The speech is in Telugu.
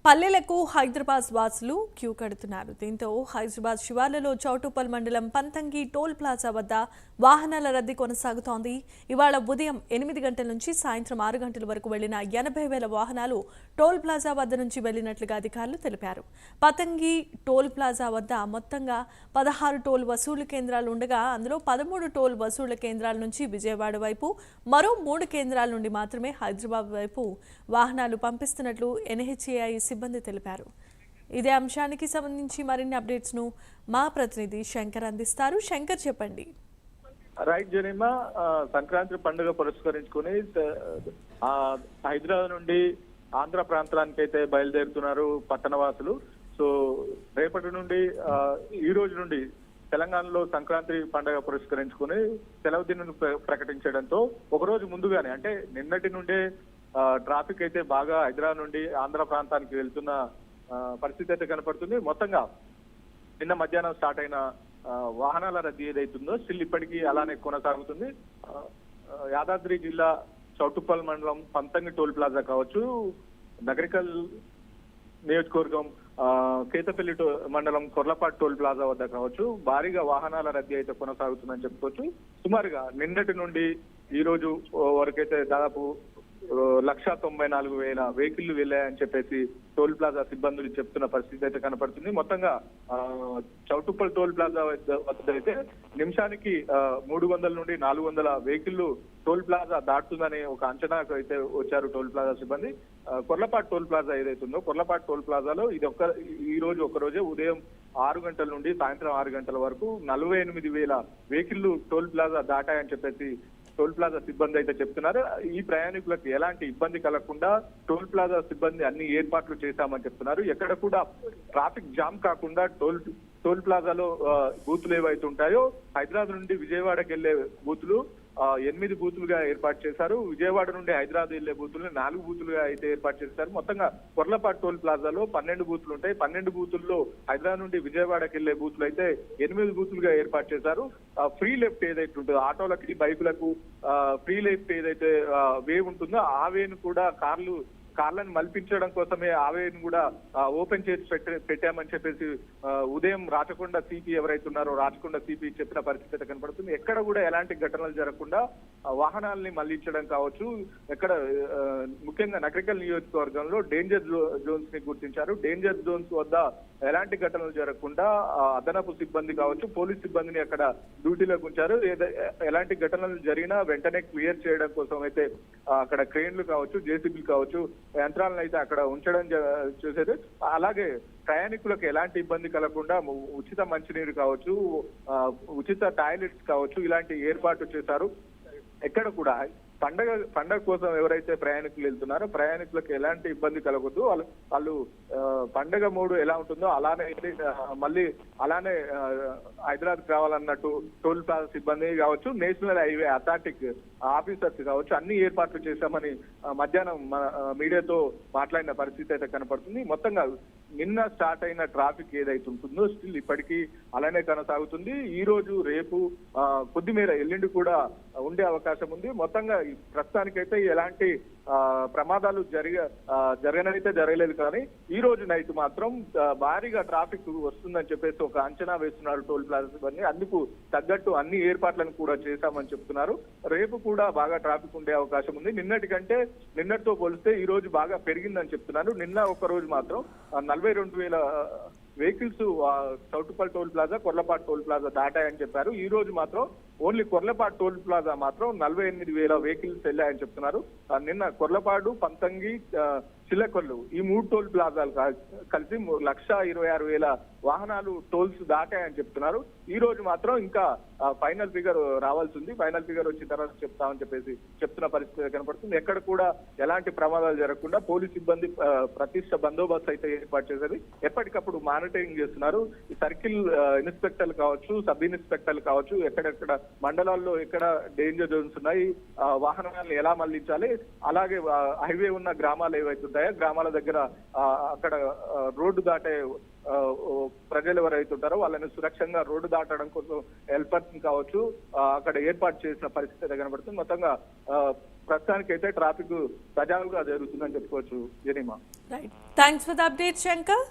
పల్లెలకు హైదరాబాద్ వాసులు క్యూ కడుతున్నారు. దీంతో హైదరాబాద్ శివార్లలో చౌటుప్పల్ మండలం పంతంగి టోల్ ప్లాజా వద్ద వాహనాల రద్దీ కొనసాగుతోంది. ఇవాళ ఉదయం 8 గంటల నుంచి సాయంత్రం 6 గంటల వరకు వెళ్లిన 80,000 వాహనాలు టోల్ ప్లాజా వద్ద నుంచి వెళ్లినట్లుగా అధికారులు తెలిపారు. పంతంగి టోల్ ప్లాజా వద్ద మొత్తంగా 16 టోల్ వసూలు కేంద్రాలు ఉండగా అందులో 13 టోల్ వసూళ్ల కేంద్రాల నుంచి విజయవాడ వైపు, మరో 3 కేంద్రాల నుండి మాత్రమే హైదరాబాద్ వైపు వాహనాలు పంపిస్తున్నట్లు ఎన్హెచ్ఏఐ సిబ్బంది తెలిపారు. ఇదే అంశానికి సంబంధించి మరిన్ని అప్డేట్స్ ను మా ప్రతినిధి శంకర్ అందిస్తారు. శంకర్, చెప్పండి. రైట్ జనీమా, సంక్రాంతి పండుగ పురస్కరించుకుని హైదరాబాద్ నుండి ఆంధ్ర ప్రాంతానికి అయితే బయలుదేరుతున్నారు పట్టణవాసులు. సో రేపటి నుండి ఈ రోజు నుండి తెలంగాణలో సంక్రాంతి పండుగ పురస్కరించుకుని సెలవు దినం ప్రకటించడంతో ఒకరోజు ముందుగానే, అంటే నిన్నటి నుండే ట్రాఫిక్ అయితే బాగా హైదరాబాద్ నుండి ఆంధ్ర ప్రాంతానికి వెళ్తున్న పరిస్థితి అయితే కనపడుతుంది. మొత్తంగా నిన్న మధ్యాహ్నం స్టార్ట్ అయిన వాహనాల రద్దీ ఏదైతుందో స్టిల్ ఇప్పటికీ అలానే కొనసాగుతుంది. యాదాద్రి జిల్లా చౌటుప్పల్ మండలం పంతంగి టోల్ ప్లాజా కావచ్చు, నగరికల్ నియోజకవర్గం కేతపల్లి మండలం కొర్లపాటు టోల్ ప్లాజా వద్ద కావచ్చు భారీగా వాహనాల రద్దీ అయితే కొనసాగుతుందని చెప్పుకోవచ్చు. సుమారుగా నిన్నటి నుండి ఈ రోజు వరకైతే దాదాపు 194,000 వెహికల్ వెళ్ళాయని చెప్పేసి టోల్ ప్లాజా సిబ్బందులు చెప్తున్న పరిస్థితి అయితే కనపడుతుంది. మొత్తంగా చౌటుప్పల్ టోల్ ప్లాజా వద్ద అయితే నిమిషానికి 300 నుండి 400 వెహికల్ టోల్ ప్లాజా దాటుతుందని ఒక అంచనాకు అయితే వచ్చారు టోల్ ప్లాజా సిబ్బంది. కొర్లపాటు టోల్ ప్లాజా ఏదైతుందో కొర్లపాటు టోల్ ప్లాజాలో ఈ రోజు ఒకరోజే ఉదయం 6 గంటల నుండి సాయంత్రం 6 గంటల వరకు 48,000 వెహికల్ టోల్ ప్లాజా దాటాయని చెప్పేసి టోల్ ప్లాజా సిబ్బంది అయితే చెప్తున్నారు. ఈ ప్రయాణికులకు ఎలాంటి ఇబ్బంది కలగకుండా టోల్ ప్లాజా సిబ్బంది అన్ని ఏర్పాట్లు చేశామని చెప్తున్నారు. ఎక్కడ కూడా ట్రాఫిక్ జామ్ కాకుండా టోల్ ప్లాజాలో బూతులు ఏవైతే ఉంటాయో హైదరాబాద్ నుండి విజయవాడకి వెళ్లే బూతులు 8 బూతులుగా ఏర్పాటు చేశారు. విజయవాడ నుండి హైదరాబాద్ వెళ్లే బూతులు 4 బూతులుగా అయితే ఏర్పాటు చేశారు. మొత్తంగా కొర్లపాటు టోల్ ప్లాజాలో 12 బూతులు ఉంటాయి. 12 బూతుల్లో హైదరాబాద్ నుండి విజయవాడకి వెళ్లే బూతులు అయితే 8 బూతులుగా ఏర్పాటు చేశారు. ఫ్రీ లెఫ్ట్ ఏదైతే ఉంటుందో ఆటోలకి, బైకులకు ఫ్రీ లెఫ్ట్ ఏదైతే వే ఉంటుందో ఆ వేను కూడా కార్లను మల్పించడం కోసమే ఆవేను కూడా ఓపెన్ చేసి పెట్టామని చెప్పేసి ఉదయం రాచకొండ సిపి ఎవరైతే ఉన్నారో రాచకొండ సిపి చెప్పిన పరిస్థితి కనపడుతుంది. ఎక్కడ కూడా ఎలాంటి ఘటనలు జరగకుండా వాహనాలని మళ్లించడం కావచ్చు. ఎక్కడ ముఖ్యంగా నగరికల్ నియోజకవర్గంలో డేంజర్ జోన్స్ ని గుర్తించారు. డేంజర్ జోన్స్ వద్ద ఎలాంటి ఘటనలు జరగకుండా అదనపు సిబ్బంది కావచ్చు, పోలీస్ సిబ్బందిని అక్కడ డ్యూటీలోకి ఉంచారు. ఎలాంటి ఘటనలు జరిగినా వెంటనే క్లియర్ చేయడం కోసం అయితే అక్కడ క్రెయిన్లు కావచ్చు, జేసీబీలు కావచ్చు, యంత్రాలను అయితే అక్కడ ఉంచడం చూసేది. అలాగే ప్రయాణికులకు ఎలాంటి ఇబ్బంది కలగకుండా ఉచిత మంచినీరు కావచ్చు, ఉచిత టాయిలెట్స్ కావచ్చు, ఇలాంటి ఏర్పాటు చేశారు. ఎక్కడ కూడా పండగ కోసం ఎవరైతే ప్రయాణికులు వెళ్తున్నారో ప్రయాణికులకు ఎలాంటి ఇబ్బంది కలగొద్దు. వాళ్ళు పండగ మూడు ఎలా ఉంటుందో అలానే మళ్ళీ అలానే హైదరాబాద్ రావాలన్నట్టు టోల్ ప్లాజా సిబ్బంది కావచ్చు, నేషనల్ హైవే అథారిటీ ఆఫీసర్స్ కావచ్చు అన్ని ఏర్పాట్లు చేశామని మధ్యాహ్నం మీడియాతో మాట్లాడిన పరిస్థితి అయితే కనపడుతుంది. మొత్తంగా నిన్న స్టార్ట్ అయిన ట్రాఫిక్ ఏదైతే ఉంటుందో స్టిల్ ఇప్పటికీ అలానే కొనసాగుతుంది. ఈ రోజు రేపు కొద్దిమేర ఎల్లుండి కూడా ఉండే అవకాశం ఉంది. మొత్తంగా ప్రస్తుతానికైతే ఎలాంటి ప్రమాదాలు జరగనైతే జరగలేదు. కానీ ఈ రోజు నైట్ మాత్రం భారీగా ట్రాఫిక్ వస్తుందని చెప్పేసి ఒక అంచనా వేస్తున్నారు టోల్ ప్లాజా సిబ్బంది. అందుకు తగ్గట్టు అన్ని ఏర్పాట్లను కూడా చేశామని చెప్తున్నారు. రేపు కూడా బాగా ట్రాఫిక్ ఉండే అవకాశం ఉంది. నిన్నటితో పోలిస్తే ఈ రోజు బాగా పెరిగిందని చెప్తున్నారు. నిన్న ఒక రోజు మాత్రం 42,000 vehicles Choutuppal toll plaza, Korlapatu toll plaza దాటాయని చెప్పారు. ఈ రోజు మాత్రం ఓన్లీ కొర్లపాటు టోల్ ప్లాజా మాత్రం 48,000 వెహికల్స్ వెళ్ళాయని చెప్తున్నారు. నిన్న కొర్లపాడు, పంతంగి, చిల్లకొల్లు ఈ 3 టోల్ ప్లాజాలు కలిసి 126,000 వాహనాలు టోల్స్ దాటాయని చెప్తున్నారు. ఈ రోజు మాత్రం ఇంకా ఫైనల్ ఫిగర్ రావాల్సి ఉంది. ఫైనల్ ఫిగర్ వచ్చిన తర్వాత చెప్తామని చెప్పేసి చెప్తున్న పరిస్థితి కనపడుతుంది. ఎక్కడ కూడా ఎలాంటి ప్రమాదాలు జరగకుండా పోలీస్ సిబ్బంది ప్రతిష్ట బందోబస్తు అయితే ఏర్పాటు చేసేది. ఎప్పటికప్పుడు మానిటరింగ్ చేస్తున్నారు. ఈ సర్కిల్ ఇన్స్పెక్టర్లు కావచ్చు, సబ్ ఇన్స్పెక్టర్లు కావచ్చు, ఎక్కడెక్కడ మండలాల్లో ఎక్కడ డేంజర్ జోన్స్ ఉన్నాయి, వాహనాలను ఎలా మళ్లించాలి, అలాగే హైవే ఉన్న గ్రామాలు ఏవైతే ఉంటాయో గ్రామాల దగ్గర అక్కడ రోడ్డు దాటే ప్రజలు ఎవరైతే ఉంటారో వాళ్ళని సురక్షంగా రోడ్డు దాటడం కోసం హెల్పర్స్ కావచ్చు అక్కడ ఏర్పాటు చేసిన పరిస్థితి కనబడుతుంది. మొత్తంగా ప్రస్తుతానికైతే ట్రాఫిక్ సజావుగా జరుగుతుందని చెప్పుకోవచ్చు జనీమా. Right, thanks for the update Shankar.